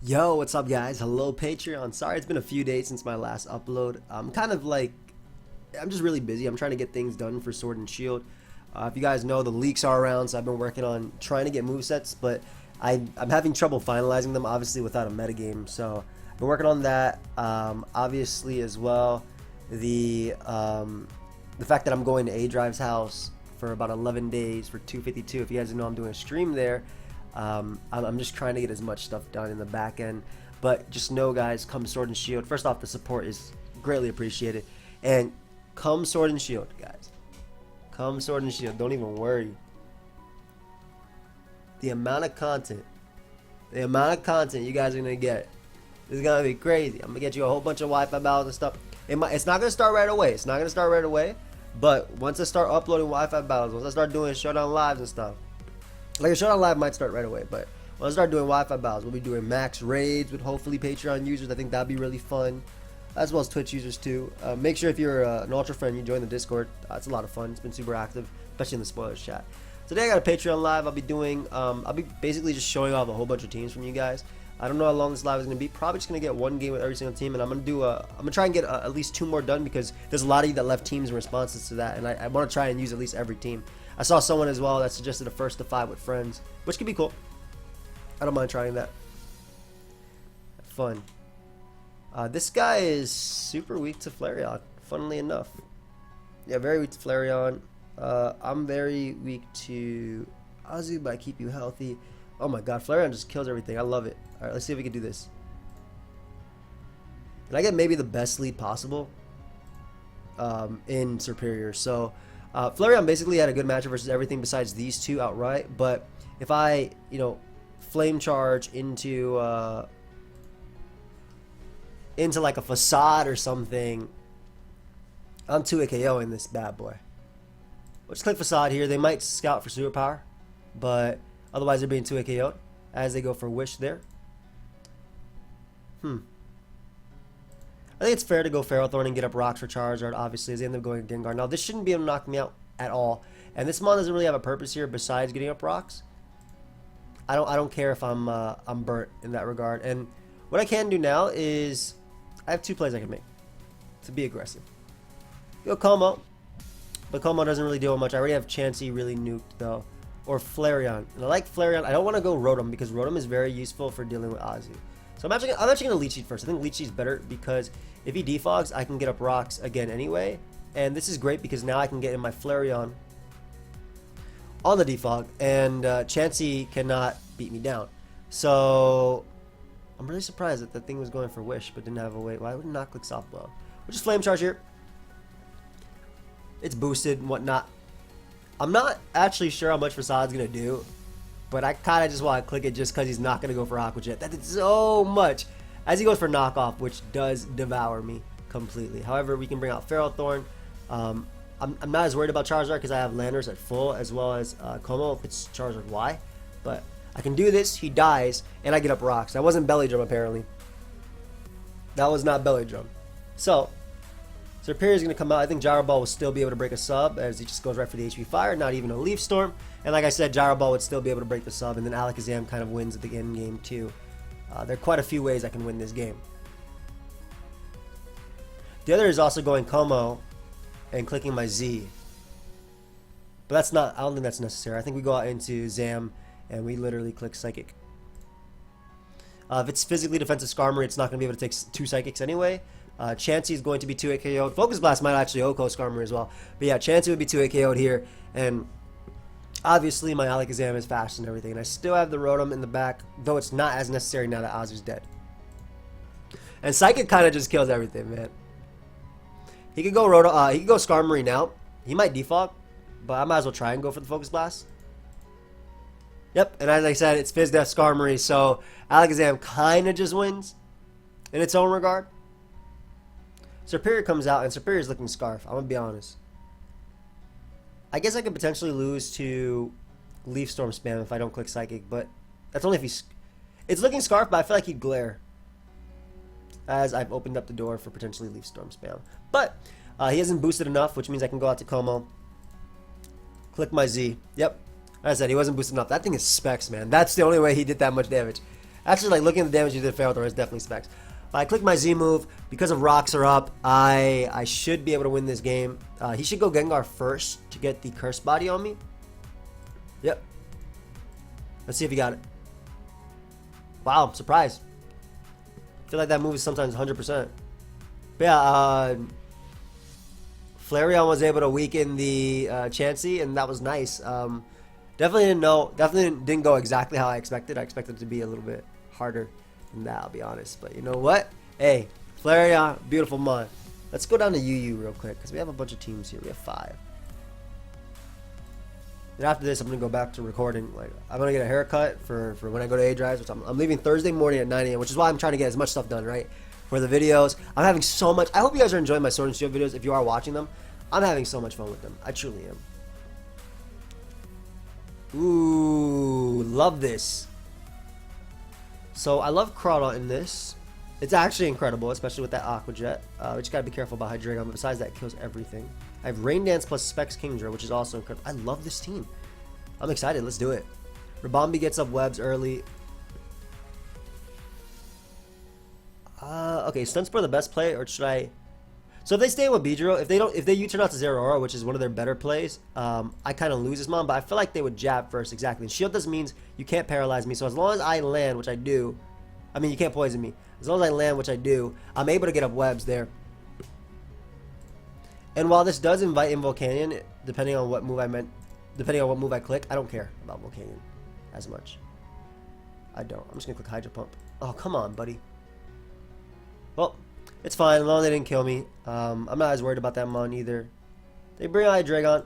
Yo, what's up, guys? Hello, Patreon. Sorry, it's been a few days since my last upload. I'm just really busy. I'm trying to get things done for Sword and Shield. If you guys know, the leaks are around, so I've been working on trying to get movesets, but I'm having trouble finalizing them, obviously, without a metagame. So I've been working on that. Obviously, as well, the fact that I'm going to A Drive's house for about 11 days for 252. If you guys know, I'm doing a stream there. I'm just trying to get as much stuff done in the back end, but just know, guys, come Sword and Shield. First off, the support is greatly appreciated, and come Sword and Shield, guys. Come Sword and Shield. Don't even worry. The amount of content you guys are gonna get is gonna be crazy. I'm gonna get you a whole bunch of Wi-Fi battles and stuff. It's not gonna start right away. But once I start uploading Wi-Fi battles, once I start doing Showdown lives and stuff. Like a Showdown live might start right away, but when I start doing Wi-Fi battles, we'll be doing max raids with hopefully Patreon users. I think that'd be really fun, as well as Twitch users too. Make sure if you're an Ultra friend, you join the Discord. It's a lot of fun. It's been super active, especially in the spoilers chat. Today I got a Patreon live. I'll be basically just showing off a whole bunch of teams from you guys. I don't know how long this live is gonna be. Probably just gonna get one game with every single team, and I'm gonna try and get at least 2 more done because there's a lot of you that left teams in responses to that, and I want to try and use at least every team. I saw someone as well that suggested a 1st to 5 with friends, which could be cool. I don't mind trying that. Fun. This guy is super weak to Flareon, funnily enough. Yeah, very weak to Flareon. I'm very weak to Azu, but I keep you healthy. Oh my god, Flareon just kills everything. I love it. Alright, let's see if we can do this. And I get maybe the best lead possible in Superior. So Flareon basically had a good matchup versus everything besides these two outright. But if I, flame charge into like a facade or something, I'm 2 KO in this bad boy. Let's click facade here. They might scout for superpower, but otherwise they're being 2 KO'd as they go for wish there. I think it's fair to go Ferrothorn and get up rocks for Charizard, obviously, as they end up going Gengar. Now, this shouldn't be able to knock me out at all. And this mon doesn't really have a purpose here besides getting up rocks. I don't care if I'm burnt in that regard. And what I can do now is I have 2 plays I can make to be aggressive. Go Como. But Como doesn't really deal with much. I already have Chansey really nuked, though. Or Flareon. And I like Flareon. I don't want to go Rotom because Rotom is very useful for dealing with Azu. So I'm actually going to Leech Seed first. I think Leech Seed is better because if he defogs, I can get up rocks again anyway. And this is great because now I can get in my Flareon on the defog. And Chansey cannot beat me down. So I'm really surprised that the thing was going for Wish but didn't have a way. Why would it not click Soft Blow? We'll just Flame Charge here. It's boosted and whatnot. I'm not actually sure how much Facade's going to do. But I kind of just want to click it just because he's not going to go for Aqua Jet. That did so much. As he goes for Knockoff, which does devour me completely. However, we can bring out Ferrothorn. I'm not as worried about Charizard because I have Landers at full as well as Como if it's Charizard Y. But I can do this. He dies. And I get up rocks. That wasn't Belly Drum apparently. That was not Belly Drum. So Superior is going to come out. I think Gyro Ball will still be able to break a sub as he just goes right for the HP Fire. Not even a Leaf Storm. And like I said, Gyro Ball would still be able to break the sub. And then Alakazam kind of wins at the end game too. There are quite a few ways I can win this game. The other is also going Como and clicking my Z. But that's not, I don't think that's necessary. I think we go out into Zam and we literally click Psychic. If it's physically defensive Skarmory, it's not going to be able to take 2 Psychics anyway. Chansey is going to be 2 KO'd. Focus Blast might actually OHKO Skarmory as well. But yeah, Chansey would be 2 KO'd here. And obviously my Alakazam is fast and everything. And I still have the Rotom in the back, though it's not as necessary now that Azu's dead. And Psychic kind of just kills everything, man. He could go he could go Skarmory now. He might defog, but I might as well try and go for the Focus Blast. Yep, and as I said, it's Fizz Death Skarmory, so Alakazam kind of just wins in its own regard. Superior comes out, and Superior is looking Scarf. I'm going to be honest. I guess I could potentially lose to Leaf Storm spam if I don't click Psychic, but that's only if he's... It's looking Scarf, but I feel like he'd Glare, as I've opened up the door for potentially Leaf Storm spam. But he hasn't boosted enough, which means I can go out to Como, click my Z. Yep, as I said, he wasn't boosted enough. That thing is specs, man. That's the only way he did that much damage. Actually, like looking at the damage you did to Ferrothorn, it's definitely specs. If I click my Z move, because of rocks are up, I should be able to win this game. He should go Gengar first to get the Curse Body on me. Yep. Let's see if he got it. Wow, I'm surprised. I feel like that move is sometimes 100%. But yeah, Flareon was able to weaken the Chansey, and that was nice. Definitely didn't go exactly how I expected. I expected it to be a little bit harder than that, I'll be honest. But you know what? Hey, Flareon, beautiful mon. Let's go down to UU real quick, because we have a bunch of teams here. We have 5. And after this, I'm going to go back to recording. Like, I'm going to get a haircut for when I go to A-Drives, which I'm leaving Thursday morning at 9 a.m., which is why I'm trying to get as much stuff done, right? For the videos. I'm having so much. I hope you guys are enjoying my Sword and Shield videos. If you are watching them, I'm having so much fun with them. I truly am. Ooh, love this. So I love Crawdon in this. It's actually incredible, especially with that Aqua Jet. We just gotta be careful about Hydreigon, but besides that, it kills everything. I have Rain Dance plus Specs Kingdra, which is also incredible. I love this team. I'm excited. Let's do it. Rabombi gets up webs early. Okay, Stun Spore the best play, or should I? So if they stay with Beedrill, if they U-turn out to Zeraora, which is one of their better plays, I kind of lose this mon, but I feel like they would jab first, exactly. And Shield does means you can't paralyze me, so as long as I land, which I do, I mean, you can't poison me. As long as I land, which I do, I'm able to get up webs there. And while this does invite in Volcanion, depending on what move I click, I don't care about Volcanion as much. I don't. I'm just gonna click Hydro Pump. Oh, come on, buddy. Well, it's fine, as long as they didn't kill me. I'm not as worried about that mon either. They bring out Hydreigon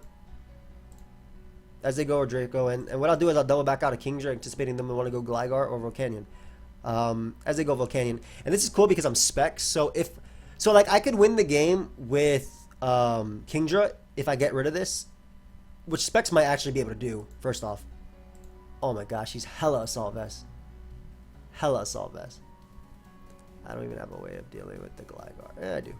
as they go or Draco, and what I'll do is I'll double back out of Kingdra, anticipating them to want to go Gligar or Volcanion. As they go Volcanion. And this is cool because I'm Specs, so like I could win the game with Kingdra if I get rid of this, which Specs might actually be able to do, first off. Oh my gosh, he's hella Assault Vest. Hella Assault Vest. I don't even have a way of dealing with the Gligar. Yeah, I do.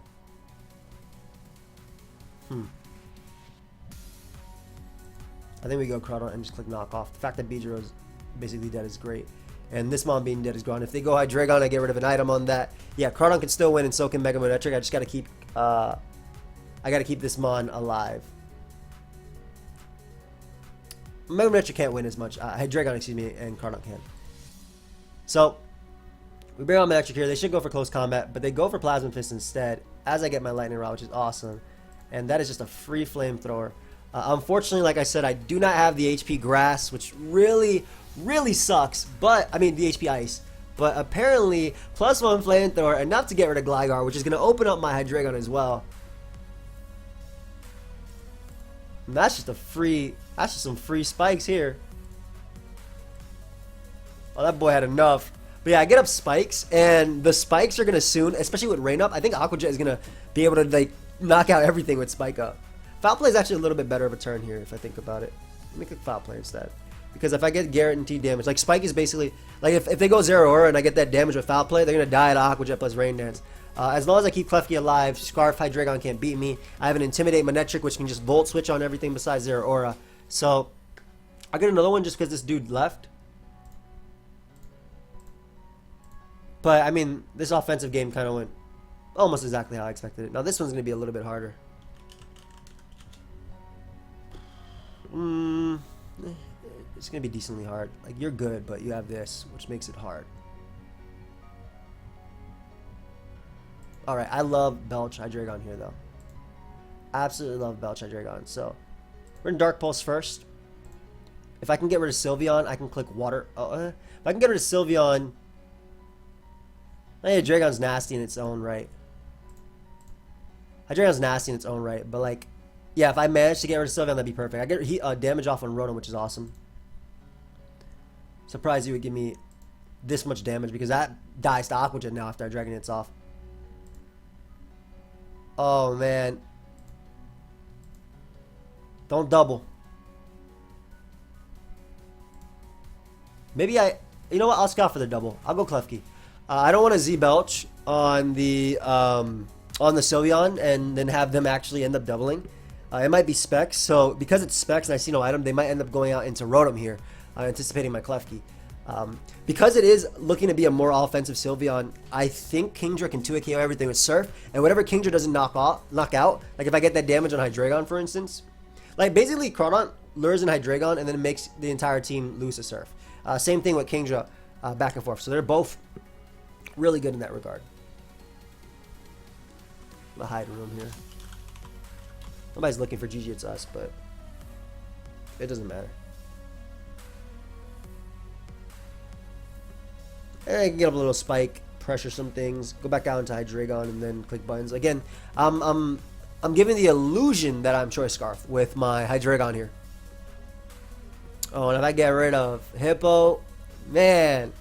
I think we go Crawdon and just click Knock Off. The fact that Beedrill is basically dead is great. And this mon being dead is gone. If they go Hydreigon, I get rid of an item on that. Yeah, Crawdon can still win, and so can Mega Manectric. I just gotta keep this mon alive. Mega Manectric can't win as much. Hydreigon, excuse me, and Crawdon can. So we bring on Manectric here. They should go for close combat, but they go for Plasma Fist instead, as I get my Lightning Rod, which is awesome. And that is just a free flamethrower. Unfortunately, like I said, I do not have the HP Grass, which really sucks. But, I mean, the HP Ice. But apparently, +1 flamethrower, enough to get rid of Gligar, which is going to open up my Hydreigon as well. And that's just some free spikes here. Oh, that boy had enough. But yeah, I get up spikes, and the spikes are going to soon, especially with Rain Up, I think Aqua Jet is going to be able to like knock out everything with Spike Up. Foul Play is actually a little bit better of a turn here if I think about it. Let me click Foul Play instead. Because if I get guaranteed damage, like Spike is basically, like if they go Zeraora and I get that damage with Foul Play, they're going to die to Aqua Jet plus Rain Dance. As long as I keep Klefki alive, Scarf Hydreigon can't beat me. I have an Intimidate Manectric, which can just Volt Switch on everything besides Zeraora. So, I get another one just because this dude left. But, I mean, this offensive game kind of went almost exactly how I expected it. Now, this one's going to be a little bit harder. It's going to be decently hard. Like, you're good, but you have this, which makes it hard. Alright, I love Belch Hydreigon here, though. Absolutely love Belch Hydreigon. So, we're in Dark Pulse first. If I can get rid of Sylveon, I can click Water. If I can get rid of Sylveon... Hydreigon's nasty in its own right. Hydreigon's nasty in its own right, but like... Yeah, if I manage to get rid of Sylveon, that'd be perfect. I get damage off on Rotom, which is awesome. Surprised you would give me this much damage, because that dies to Aqua Jet now after Dragon hits off. Oh, man. Don't double. Maybe you know what? I'll scout for the double. I'll go Klefki. I don't want to Z-Belch on the Sylveon and then have them actually end up doubling. It might be Specs, so because it's Specs and I see no item, they might end up going out into Rotom here, anticipating my Klefki. Because it is looking to be a more offensive Sylveon, I think Kingdra can 2-hit KO everything with Surf, and whatever Kingdra doesn't knock out, like if I get that damage on Hydreigon, for instance, like basically Crawdaunt lures in Hydreigon and then it makes the entire team lose a Surf. Same thing with Kingdra, back and forth. So they're both really good in that regard. The hide room here. Nobody's looking for GG, it's us, but it doesn't matter. And I can get up a little spike, pressure some things, go back down into Hydreigon, and then click buttons. Again, I'm giving the illusion that I'm Choice Scarf with my Hydreigon here. Oh, and if I get rid of Hippo, man,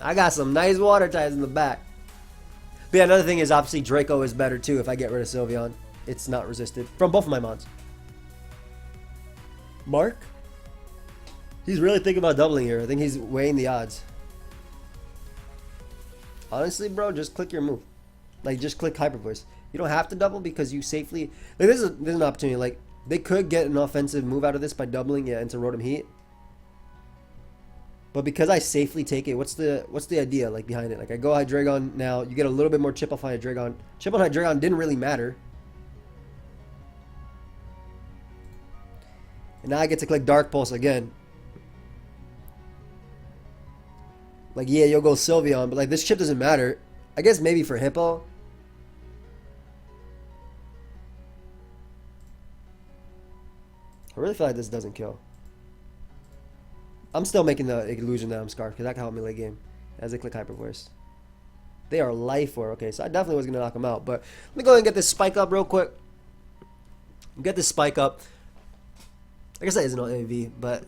I got some nice water types in the back. But yeah, another thing is obviously Draco is better too if I get rid of Sylveon. It's not resisted from both of my mons. Mark? He's really thinking about doubling here. I think he's weighing the odds. Honestly, bro, just click your move. Like, just click Hyper Voice. You don't have to double because you safely... Like, this is an opportunity. Like, they could get an offensive move out of this by doubling it into Rotom Heat. But because I safely take it, what's the idea, like, behind it? Like, I go Hydreigon now. You get a little bit more chip off on Hydreigon. Chip on Hydreigon didn't really matter. And now I get to click Dark Pulse again. Like, yeah, you'll go Sylveon, but, like, this chip doesn't matter. I guess maybe for Hippo. I really feel like this doesn't kill. I'm still making the illusion that I'm Scarf, because that can help me late game. As I click Hyper Voice. They are life for, okay, so I definitely was going to knock them out. But let me go ahead and get this spike up real quick. Get this spike up. I guess that isn't on AV, but...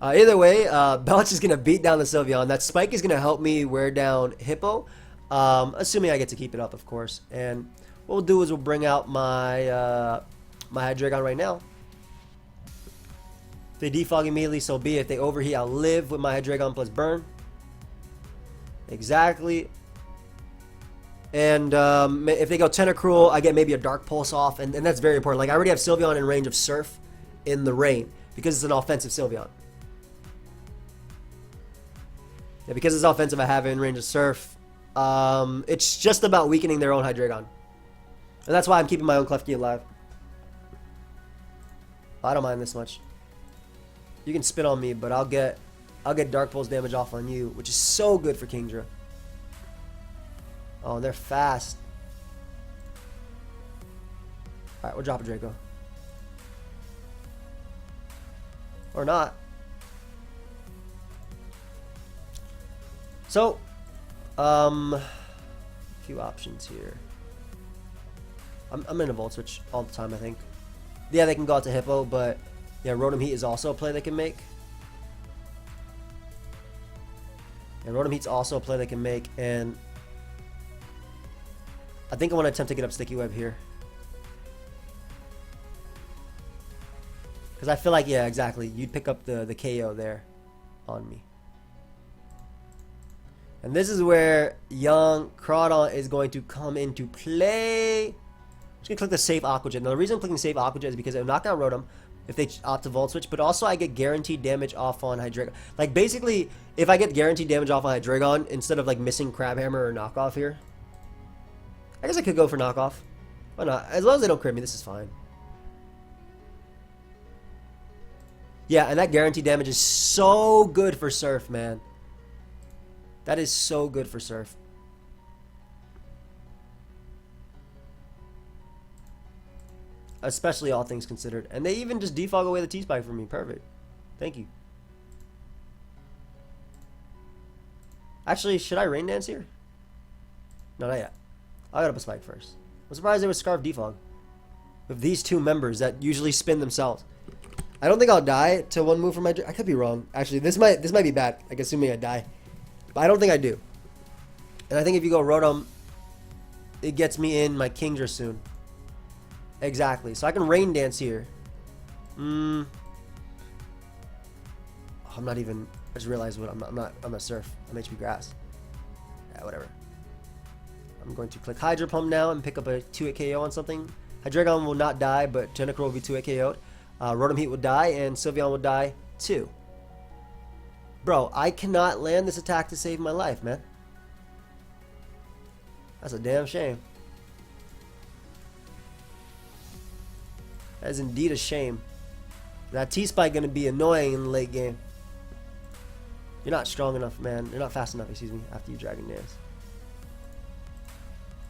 either way, Belch is going to beat down the Sylveon. That spike is going to help me wear down Hippo. Assuming I get to keep it up, of course. And what we'll do is we'll bring out my my Hydreigon right now. If they defog immediately, so be it. If they overheat, I'll live with my Hydreigon plus burn. Exactly. And if they go Tentacruel, I get maybe a Dark Pulse off. And that's very important. Like, I already have Sylveon in range of Surf in the rain. Because it's an offensive Sylveon. Yeah, because it's offensive, I have it in range of Surf. It's just about weakening their own Hydreigon. And that's why I'm keeping my own Klefki alive. I don't mind this much. You can spit on me, but I'll get Dark Pulse damage off on you, which is so good for Kingdra. Oh, and they're fast. Alright, we'll drop a Draco. Or not. So, a few options here. I'm in a Volt Switch all the time, I think. Yeah, they can go out to Hippo, but yeah, Rotom Heat is also a play they can make. And Rotom Heat's also a play they can make, and I think I want to attempt to get up Sticky Web here. Because I feel like, yeah, exactly, you'd pick up the KO there on me. And this is where young Crawdaunt is going to come into play. I'm just going to click the Safe Aqua Jet. Now, the reason I'm clicking Safe Aqua Jet is because it'll knock down Rotom if they opt to Volt Switch, but also I get guaranteed damage off on Hydreigon. Like, basically, if I get guaranteed damage off on Hydreigon, instead of, like, missing Crabhammer or Knockoff here, I guess I could go for Knockoff. Why not? As long as they don't crit me, this is fine. Yeah, and that guaranteed damage is so good for Surf, man. That is so good for Surf. Especially all things considered. And they even just defog away the T-Spike for me. Perfect. Thank you. Actually, should I Rain Dance here? No, not yet. I got up a Spike first. I'm surprised they would Scarf defog. With these two members that usually spin themselves. I don't think I'll die to one move from my... I could be wrong. Actually, this might be bad. Like, assuming I die. But I don't think I do. And I think if you go Rotom, it gets me in my Kingdra soon. Exactly. So I can Rain Dance here. I'm not even... I just realized what I'm not Surf. I'm HP Grass. Yeah, whatever. I'm going to click Hydro Pump now and pick up a 2-hit KO on something. Hydreigon will not die, but Tentacruel will be 2-hit KO'd. Rotom Heat will die, and Sylveon will die too. Bro, I cannot land this attack to save my life, man. That's a damn shame. That is indeed a shame. That T-Spike going to be annoying in the late game. You're not strong enough, man. You're not fast enough, excuse me, after you Dragon Dance.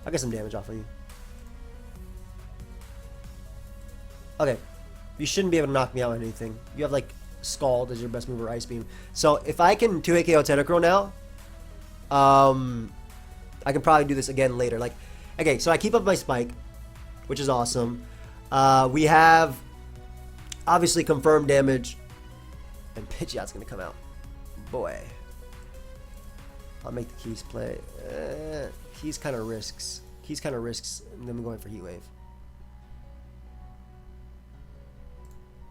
I'll get some damage off of you. Okay. You shouldn't be able to knock me out with anything. You have, like, Scald as your best move or Ice Beam. So, if I can 2-hit KO Tentacruel now, I can probably do this again later. Like, okay, so I keep up my Spike, which is awesome. We have, obviously, confirmed damage. And Pidgeot's going to come out. Boy. I'll make the Keys play. Keys kind of risks. Keys kind of risks them going for Heat Wave.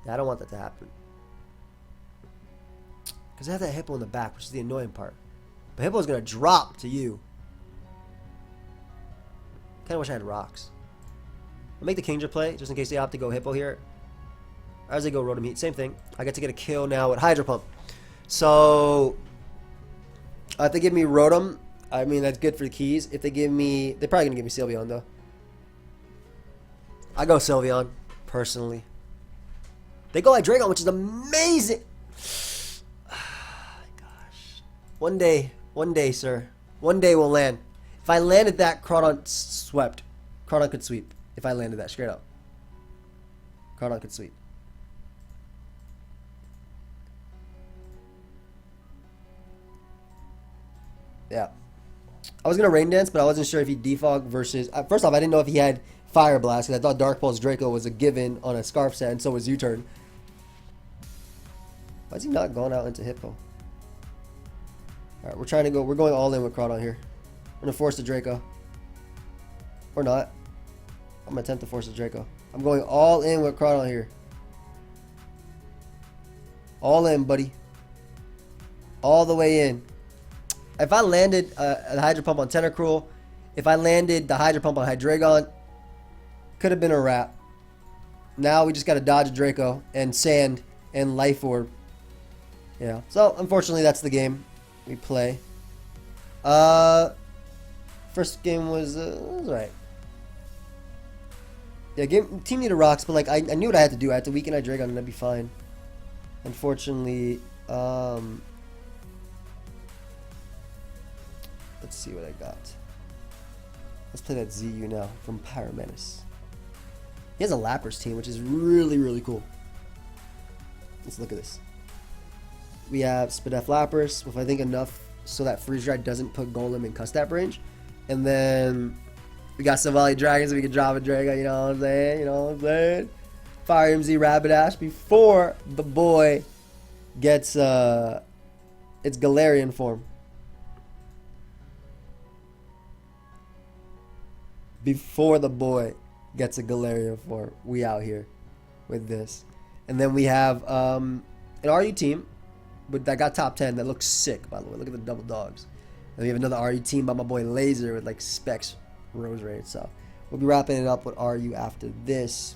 Yeah, I don't want that to happen. Because I have that Hippo in the back, which is the annoying part. But Hippo's going to drop to you. Kind of wish I had rocks. I'll make the Kingdra play, just in case they opt to go Hippo here. Or as they go Rotom Heat, same thing. I get to get a kill now with Hydro Pump. So, if they give me Rotom, I mean, that's good for the Keys. If they give me, they're probably going to give me Sylveon, though. I go Sylveon, personally. They go Hydreigon, which is amazing. Gosh. One day, sir. One day we'll land. If I landed that, Crawdon swept. Crawdon could sweep. If I landed that, straight up. Crawdon could sweep. Yeah. I was going to Rain Dance, but I wasn't sure if he defog versus... first off, I didn't know if he had Fire Blast, because I thought Dark Pulse Draco was a given on a Scarf set, and so was U-Turn. Why is he not going out into Hippo? Alright, we're trying to go... We're going all in with Crawdon here. We're going to force the Draco. Or not. I'm going to attempt to force the Draco. I'm going all in with Crawdon here. All in, buddy. All the way in. If I landed a Hydro Pump on Tentacruel, if I landed the Hydro Pump on Hydreigon, could have been a wrap. Now we just got to dodge a Draco and Sand and Life Orb. Yeah. So, unfortunately, that's the game we play. First game was alright. Yeah, team needed rocks, but like I knew what I had to do. I had to weaken Hydreigon and that'd be fine. Unfortunately, let's see what I got. Let's play that ZU now from Pyromenace. He has a Lapras team, which is really, really cool. Let's look at this. We have Spadef Lapras with I think enough so that Freeze Dry doesn't put Golem in Custap range. And then we got Silvally Dragons so we can drop a Drago, you know what I'm saying? You know what I'm saying? Fire MZ Rapidash before the boy gets its Galarian form. Before the boy gets a Galarian form, we out here with this. And then we have an RU team that got top 10 that looks sick, by the way. Look at the double dogs. And we have another RU team by my boy Laser with like Specs Rose Raid. So we'll be wrapping it up with RU after this.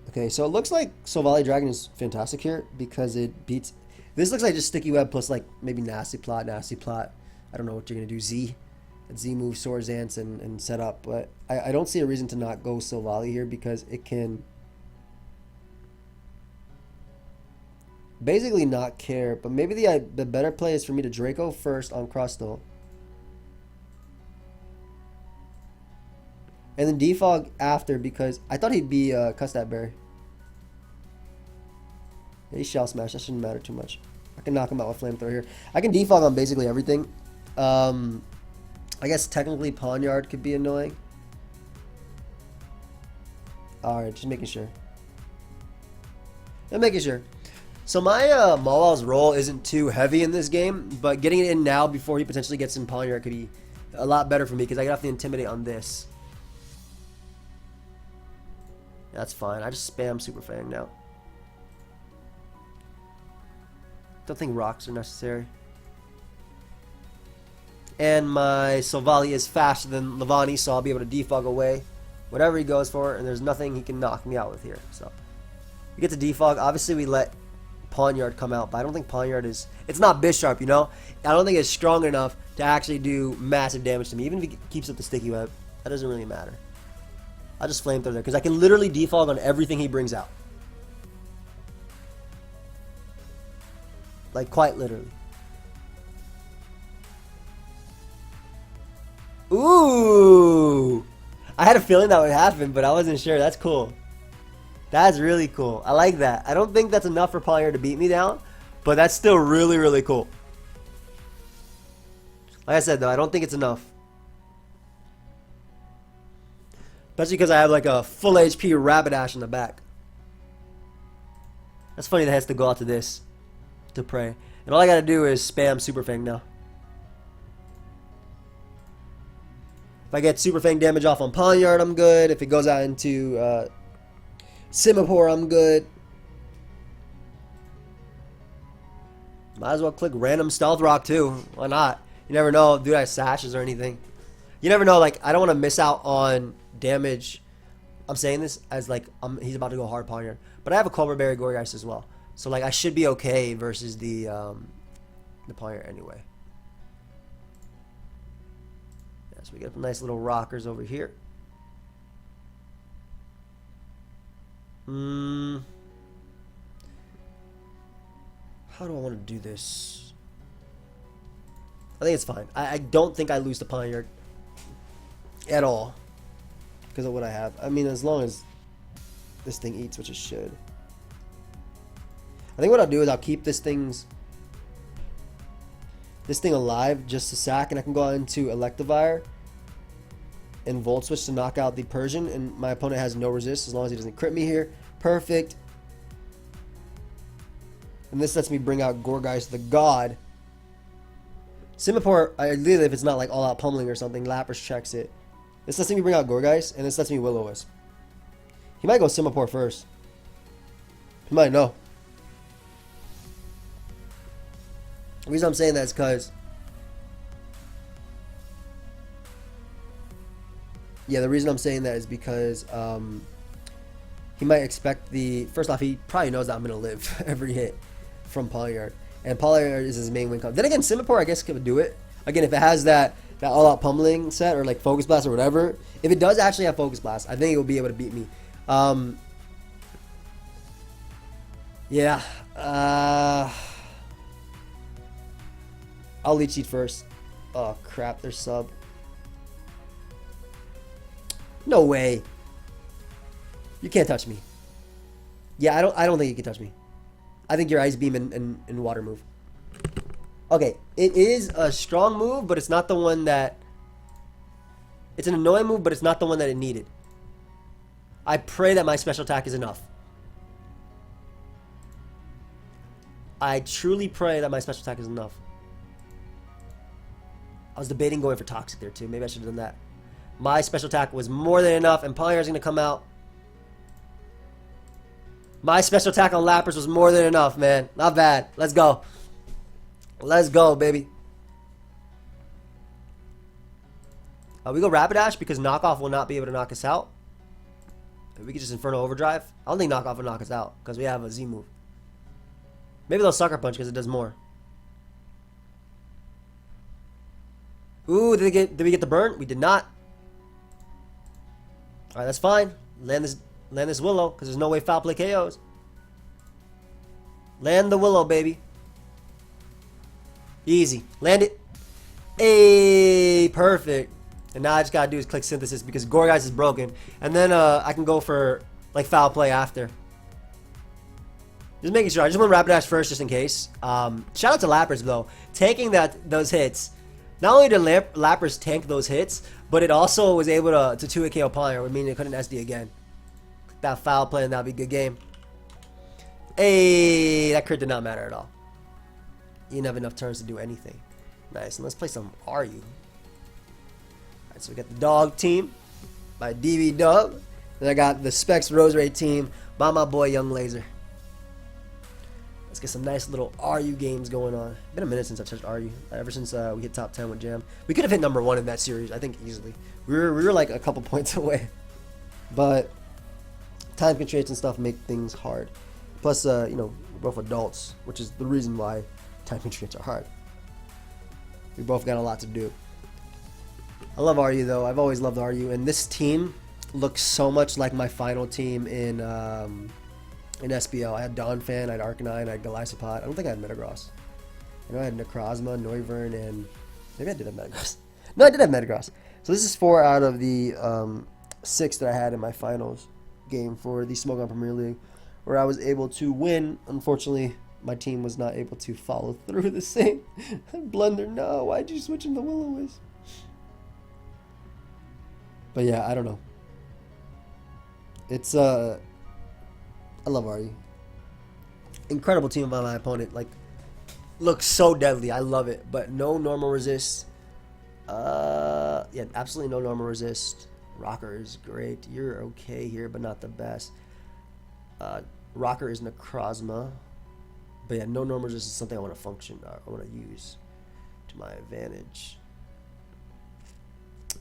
Okay, so it looks like Silvally Dragon is fantastic here because it beats... This looks like just Sticky Web plus like maybe Nasty Plot. I don't know what you're going to do. Z move, Swords Dance, and set up. But I don't see a reason to not go Silvally here because it can basically not care. But maybe the better play is for me to Draco first on Crustle. And then Defog after because I thought he'd be Custap Berry. Yeah, he's Shell Smash. That shouldn't matter too much. I can knock him out with Flamethrower here. I can defog on basically everything. I guess technically Pawniard could be annoying. Alright, just making sure. I'm making sure. So my Mawil's role isn't too heavy in this game, but getting it in now before he potentially gets in Pawniard could be a lot better for me because I have to Intimidate on this. Yeah, that's fine. I just spam Super Fang now. Don't think rocks are necessary. And my Silvally is faster than Levani, so I'll be able to defog away whatever he goes for, and there's nothing he can knock me out with here. So We get to defog. Obviously, we let Pawnyard come out, but I don't think Pawnyard is... It's not Bisharp, you know? I don't think it's strong enough to actually do massive damage to me. Even if he keeps up the sticky web, that doesn't really matter. I'll just flamethrower there, because I can literally defog on everything he brings out. Like, quite literally. Ooh! I had a feeling that would happen, but I wasn't sure. That's cool. That's really cool. I like that. I don't think that's enough for Pawnyard to beat me down, but that's still really, really cool. Like I said, though, I don't think it's enough. Especially because I have like a full HP Rapidash in the back. That's funny that has to go out to this to pray. And all I gotta do is spam Super Fang now. If I get Super Fang damage off on Pawnyard, I'm good. If it goes out into Simipour, I'm good. Might as well click random Stealth Rock too. Why not? You never know. Dude, I have sashes or anything. You never know. Like, I don't want to miss out on damage. I'm saying this as like he's about to go hard Pawnyard, but I have a Cobra Berry Gourgeist as well, so like I should be okay versus the Pawnyard anyway. Yeah, so we get nice little rockers over here. How do I want to do this? I think it's fine. I don't think I lose to Pawnyard at all because of what I have. I mean, as long as this thing eats, which it should. I think what I'll do is I'll keep this thing alive just to sack, and I can go out into Electivire and Volt Switch to knock out the Persian, and my opponent has no resist as long as he doesn't crit me here. Perfect. And this lets me bring out Gourgeist the God. Simipour, ideally if it's not like all out pummeling or something, Lapras checks it. This lets me bring out Gourgeist, and this lets me Will-O-Wisp. He might go Simipour first. He might know. The reason I'm saying that is because... Yeah, the reason I'm saying that is because he might expect the... First off, he probably knows that I'm going to live every hit from Pawnyard. And Pawnyard is his main win con. Then again, Simipour, I guess, could do it. Again, if it has that all-out pummeling set or like Focus Blast or whatever. If it does actually have Focus Blast, I think it will be able to beat me. Yeah. I'll Leech Seed first. Oh, crap. There's sub. No way. You can't touch me. Yeah, I don't think you can touch me. I think your Ice Beam and Water move. Okay, it is a strong move, but it's not the one that... It's an annoying move, but it's not the one that it needed. I pray that my special attack is enough. I truly pray that my special attack is enough. I was debating going for Toxic there too. Maybe I should have done that. My special attack was more than enough, and Pawnyard's going to come out. My special attack on Lapras was more than enough, man. Not bad. Let's go. Let's go, baby. We go Rapidash because Knockoff will not be able to knock us out. We could just Inferno Overdrive. I don't think Knockoff will knock us out because we have a Z move. Maybe they'll Sucker Punch because it does more. Ooh, did we get the burn? We did not. Alright, that's fine. Land this Willow because there's no way Foul Play KOs. Land the Willow, baby. Easy. Land it. Hey, perfect. And now I just gotta do is click Synthesis because Gourgeist is broken. And then I can go for like Foul Play after. Just making sure. I just want Rapidash first just in case. Shout out to Lapras though. Taking those hits. Not only did Lapras tank those hits, but it also was able to 2-hit KO Pawnyard, which means it couldn't SD again. That Foul Play and that'd be a good game. Hey, that crit did not matter at all. You didn't have enough turns to do anything. Nice. And let's play some Are You. Alright, so we got the Dog team by DB Dub. Then I got the Specs Roserade team by my boy Young Laser. Let's get some nice little Are You games going on. Been a minute since I touched Are You. Ever since we hit top 10 with Jam. We could have hit number 1 in that series, I think, easily. We were like a couple points away. But time constraints and stuff make things hard. Plus, you know, we're both adults, which is the reason why time constraints are hard. We both got a lot to do. I love RU though. I've always loved RU, and this team looks so much like my final team in SBO. I had Donphan, I had Arcanine, I had Golisopod. I don't think I had Metagross. I know I had Necrozma, Noivern, and maybe I did have Metagross. No, I did have Metagross. So this is 4 out of the 6 that I had in my finals game for the Smogon Premier League, where I was able to win. Unfortunately, my team was not able to follow through the same blunder. No, why'd you switch into Will-O-Wisp? But yeah, I don't know. It's I love RU. Incredible team by my opponent. Like, looks so deadly. I love it. But no normal resist. Yeah, absolutely no normal resist. Rocker is great. You're okay here, but not the best. Rocker is Necrozma. But yeah, no normal resist is something I want to function. I want to use to my advantage.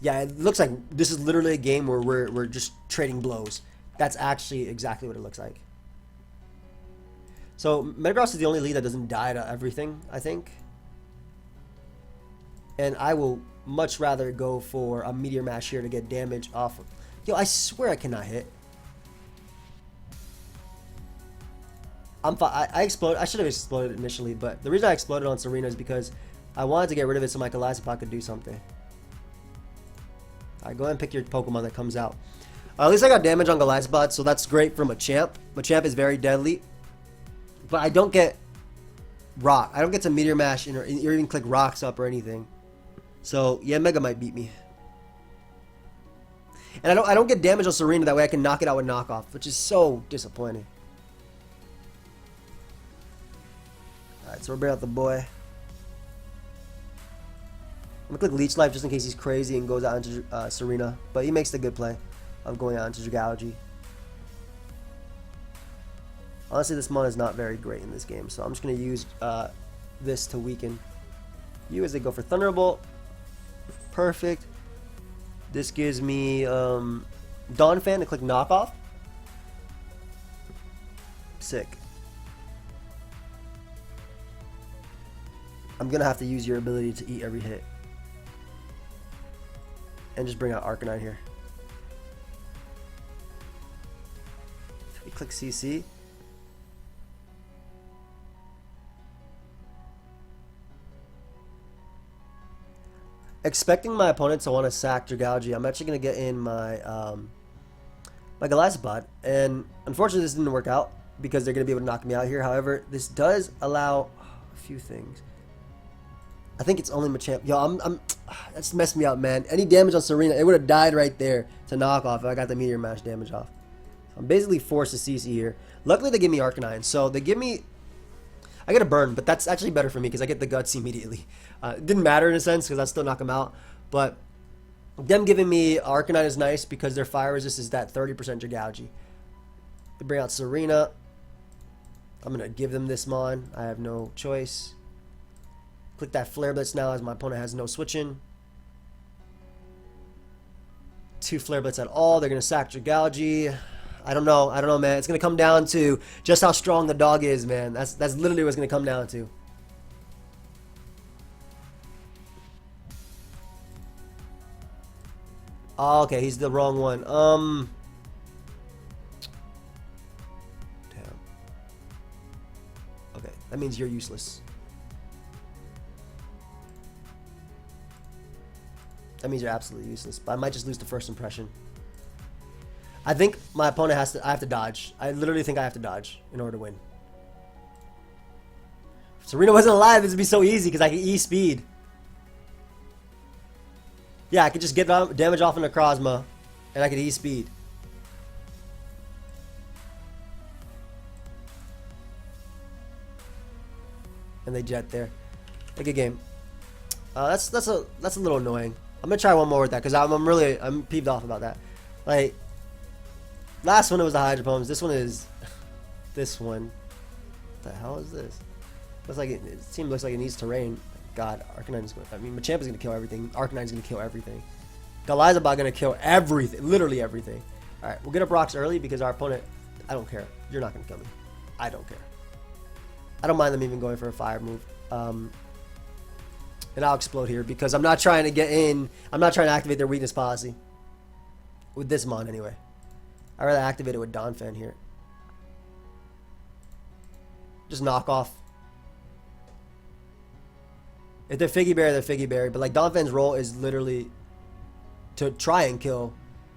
Yeah, it looks like this is literally a game where we're just trading blows. That's actually exactly what it looks like. So Metagross is the only lead that doesn't die to everything, I think. And I will much rather go for a Meteor Mash here to get damage off of. Yo, I swear I cannot hit. I exploded. I should have exploded initially, but the reason I exploded on Serena is because I wanted to get rid of it so my Golisopod could do something. Alright, go ahead and pick your Pokemon that comes out. At least I got damage on Golisopod, so that's great for Machamp. Machamp is very deadly. But I don't get Rock. I don't get to Meteor Mash or even click Rocks up or anything. So, yeah, Mega might beat me. And I don't get damage on Serena, that way I can knock it out with Knockoff, which is so disappointing. Alright, so we're bringing out the boy. I'm going to click Leech Life just in case he's crazy and goes out into Serena. But he makes the good play of going out into Dragalge. Honestly, this mon is not very great in this game. So I'm just going to use this to weaken you as they go for Thunderbolt. Perfect. This gives me Donphan to click Knockoff. Sick. I'm going to have to use your ability to eat every hit. And just bring out Arcanine here. We click CC. Expecting my opponent to want to sack Dragalge, I'm actually going to get in my my Golisopod. And unfortunately this didn't work out because they're going to be able to knock me out here. However, this does allow a few things. I think it's only Machamp. Yo, that's messed me up, man. Any damage on Serena, it would have died right there to knock off if I got the Meteor Mash damage off. So I'm basically forced to CC here. Luckily, they give me Arcanine. So they give me... I get a burn, but that's actually better for me because I get the Guts immediately. It didn't matter in a sense because I still knock them out. But them giving me Arcanine is nice because their fire resist is that 30% Dragalge. They bring out Serena. I'm going to give them this Mon. I have no choice. Click that Flare Blitz now as my opponent has no switching. 2 Flare Blitz at all. They're going to sack Dragalge. I don't know, man. It's going to come down to just how strong the dog is, man. That's literally what it's going to come down to. Oh, okay, he's the wrong one. Damn. Okay, that means you're useless. That means you're absolutely useless. But I might just lose the first impression. I think my opponent has to... I have to dodge. I literally think I have to dodge in order to win. If Serena wasn't alive, this would be so easy because I can E-speed. Yeah, I could just get damage off of Necrozma and I could E-speed. And they jet there. A good game. That's a little annoying. I'm gonna try one more with that because I'm peeved off about that. Like, last one it was the Hydro Poems. This one is this one. What the hell is this? Looks like it looks like it needs terrain. God, Arcanine's going. I mean, Machamp is gonna kill everything. Arcanine's gonna kill everything. Golisopod gonna kill everything, literally everything. All right, we'll get up rocks early because our opponent. I don't care. You're not gonna kill me. I don't care. I don't mind them even going for a fire move. And I'll explode here because I'm not trying to get in. I'm not trying to activate their weakness policy. With this mon, anyway. I'd rather activate it with Donphan here. Just knock off. If they're Figgy Berry, they're Figgy Berry. But like Donphan's role is literally to try and kill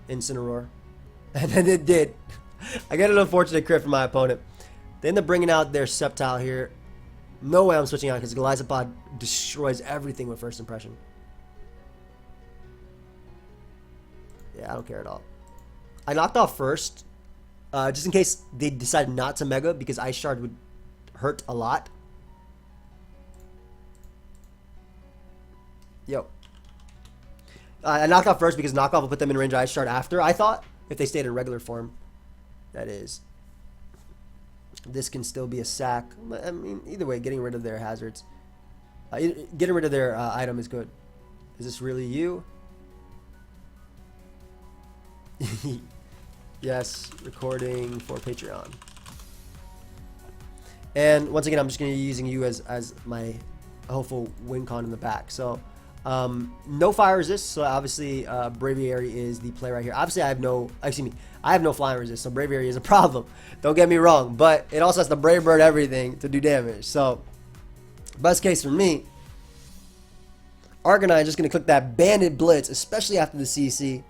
Incineroar. And then it did. I get an unfortunate crit from my opponent. They end up bringing out their Sceptile here. No way I'm switching out because Golisopod destroys everything with first impression. Yeah, I don't care at all. I knocked off first, just in case they decide not to Mega because Ice Shard would hurt a lot. Yo. I knocked off first because knockoff will put them in range of Ice Shard after, I thought. If they stayed in regular form. That is. This can still be a sack. I mean, either way, getting rid of their hazards. Getting rid of their item is good. Is this really you? Yes, recording for Patreon. And once again, I'm just going to be using you as my hopeful win con in the back. So, no fire resist. So obviously, Braviary is the play right here. Obviously, I have no flying resist. So Braviary is a problem. Don't get me wrong, but it also has to Brave Bird everything to do damage. So, best case for me, Arcanine just going to click that Banded Blitz, especially after the CC.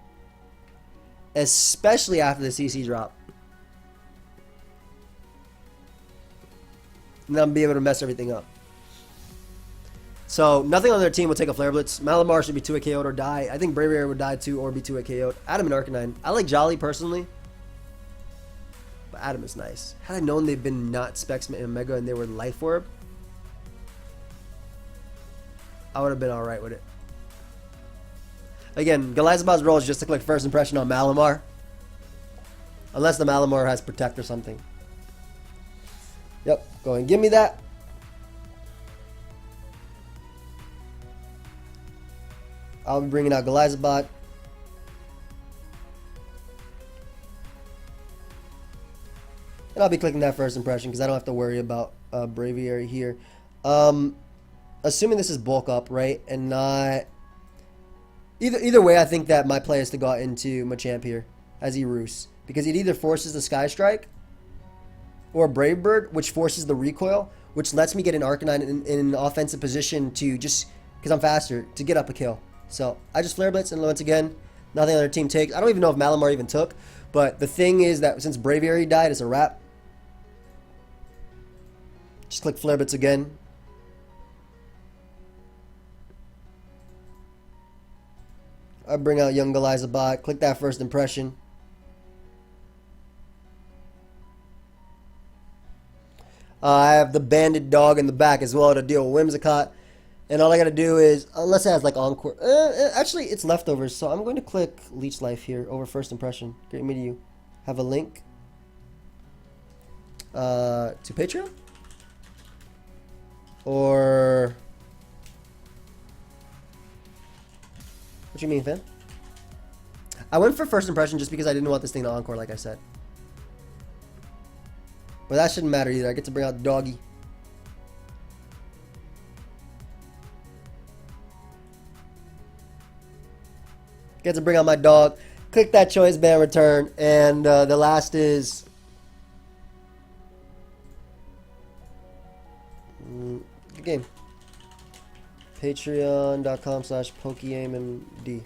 Especially after the CC drop. And then I'll be able to mess everything up. So, nothing on their team will take a Flare Blitz. Malamar should be 2-hit KO'd or die. I think Braviary would die too or be 2-hit KO'd. Adam and Arcanine. I like Jolly personally. But Adam is nice. Had I known they've been not Specs and Mega and they were Life Orb, I would have been alright with it. Again, Golisopod's role is just to click first impression on Malamar. Unless the Malamar has Protect or something. Yep, go and give me that. I'll be bringing out Golisopod. And I'll be clicking that first impression because I don't have to worry about Braviary here. Assuming this is bulk up, right? And not... Either way, I think that my play is to go out into Machamp here as he roosts. Because it either forces the Sky Strike or Brave Bird, which forces the recoil, which lets me get an Arcanine in an offensive position to just, because I'm faster, to get up a kill. So I just Flare Blitz, and once again, nothing on their team takes. I don't even know if Malamar even took, but the thing is that since Braviary died, it's a wrap. Just click Flare Blitz again. I bring out young Golisopod, click that first impression. I have the Banded Dog in the back as well to deal with Whimsicott. And all I gotta do is, unless it has like Encore, actually it's leftovers, so I'm going to click Leech Life here over first impression. Great meeting you. Have a link to Patreon? Or... What you mean, fam? I went for first impression just because I didn't want this thing to Encore, like I said. But that shouldn't matter either. I get to bring out Doggy. Get to bring out my dog. Click that choice band return. And the last is... Good game. Patreon.com/PokeAimMD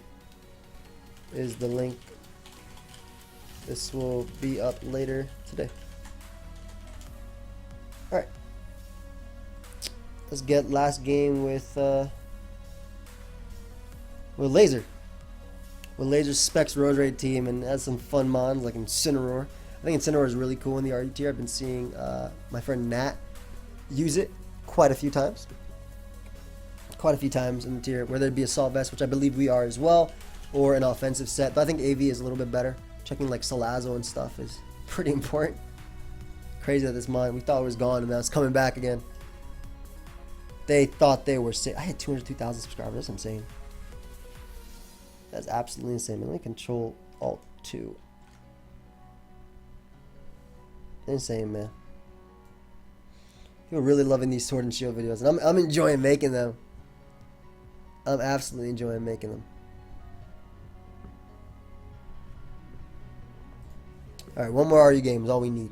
is the link. This will be up later today. Alright. Let's get last game with Laser. With Laser's Specs Rose Raid team and has some fun mons like Incineroar. I think Incineroar is really cool in the RE tier. I've been seeing my friend Nat use it quite a few times. Quite a few times in the tier, whether it be Assault Vest, which I believe we are as well, or an offensive set. But I think AV is a little bit better. Checking like Salazo and stuff is pretty important. Crazy that this mon, we thought it was gone and now it's coming back again. They thought they were sick. I had 202,000 subscribers. That's insane. That's absolutely insane. Let me control Alt 2. Insane, man. People are really loving these Sword and Shield videos, and I'm enjoying making them. I'm absolutely enjoying making them. All right, one more RU game is all we need.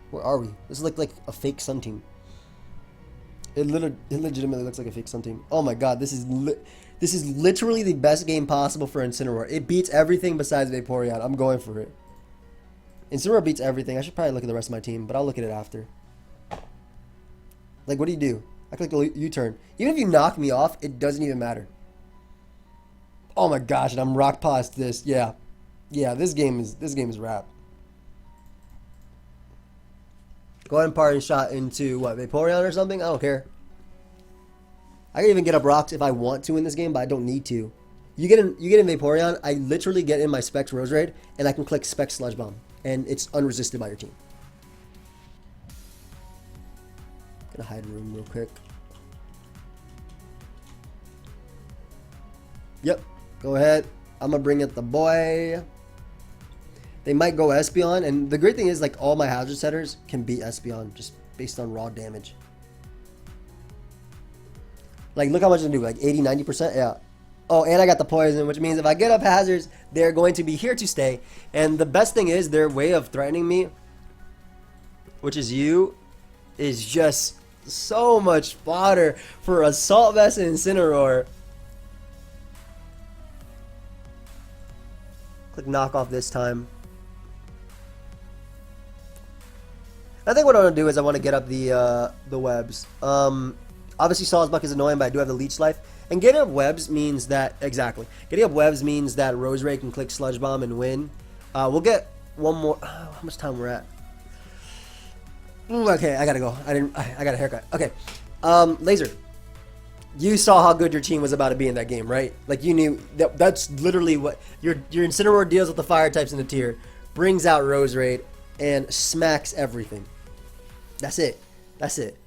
Where are we? This looks like a fake Sun team. It legitimately looks like a fake Sun team. Oh my god, this is literally the best game possible for Incineroar. It beats everything besides Vaporeon. I'm going for it. Incineroar beats everything. I should probably look at the rest of my team, but I'll look at it after. Like, what do you do? I click a U-turn. Even if you knock me off, it doesn't even matter. Oh my gosh, and I'm rock past this. Yeah. Yeah, this game is rap. Go ahead and party shot into what, Vaporeon or something? I don't care. I can even get up rocks if I want to in this game, but I don't need to. You get in Vaporeon, I literally get in my Specs Roserade, and I can click Specs Sludge Bomb, and it's unresisted by your team. Gonna hide room real quick. Yep, go ahead. I'm gonna bring it the boy. They might go Espeon, and the great thing is, like, all my hazard setters can beat Espeon just based on raw damage. Like, look how much they do, like 80, 90%? Yeah. Oh, and I got the poison, which means if I get up hazards, they're going to be here to stay. And the best thing is, their way of threatening me, which is you, is just so much fodder for Assault Vest and Incineroar. Click knock off this time. I think what I want to do is I want to get up the webs. Obviously Sawsbuck is annoying, but I do have the leech life. And getting up webs means that, exactly. Getting up webs means that Roserade can click Sludge Bomb and win. We'll get one more. How much time we're at? Okay, I gotta go. I got a haircut. Okay. Laser. You saw how good your team was about to be in that game, right? Like, you knew that's literally what your Incineroar deals with the fire types in the tier, brings out Roserade, and smacks everything. That's it. That's it.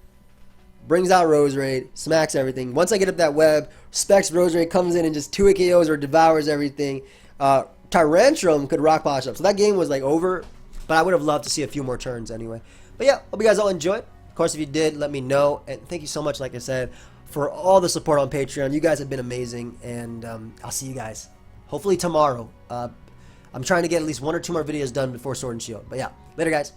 Brings out Roserade, smacks everything. Once I get up that web, Specs Roserade comes in and just 2 KOs or devours everything. Tyrantrum could rock polish up. So that game was like over, but I would have loved to see a few more turns anyway. But yeah, hope you guys all enjoyed. Of course, if you did, let me know. And thank you so much, like I said, for all the support on Patreon. You guys have been amazing, and I'll see you guys hopefully tomorrow. I'm trying to get at least 1 or 2 more videos done before Sword and Shield. But yeah, later guys.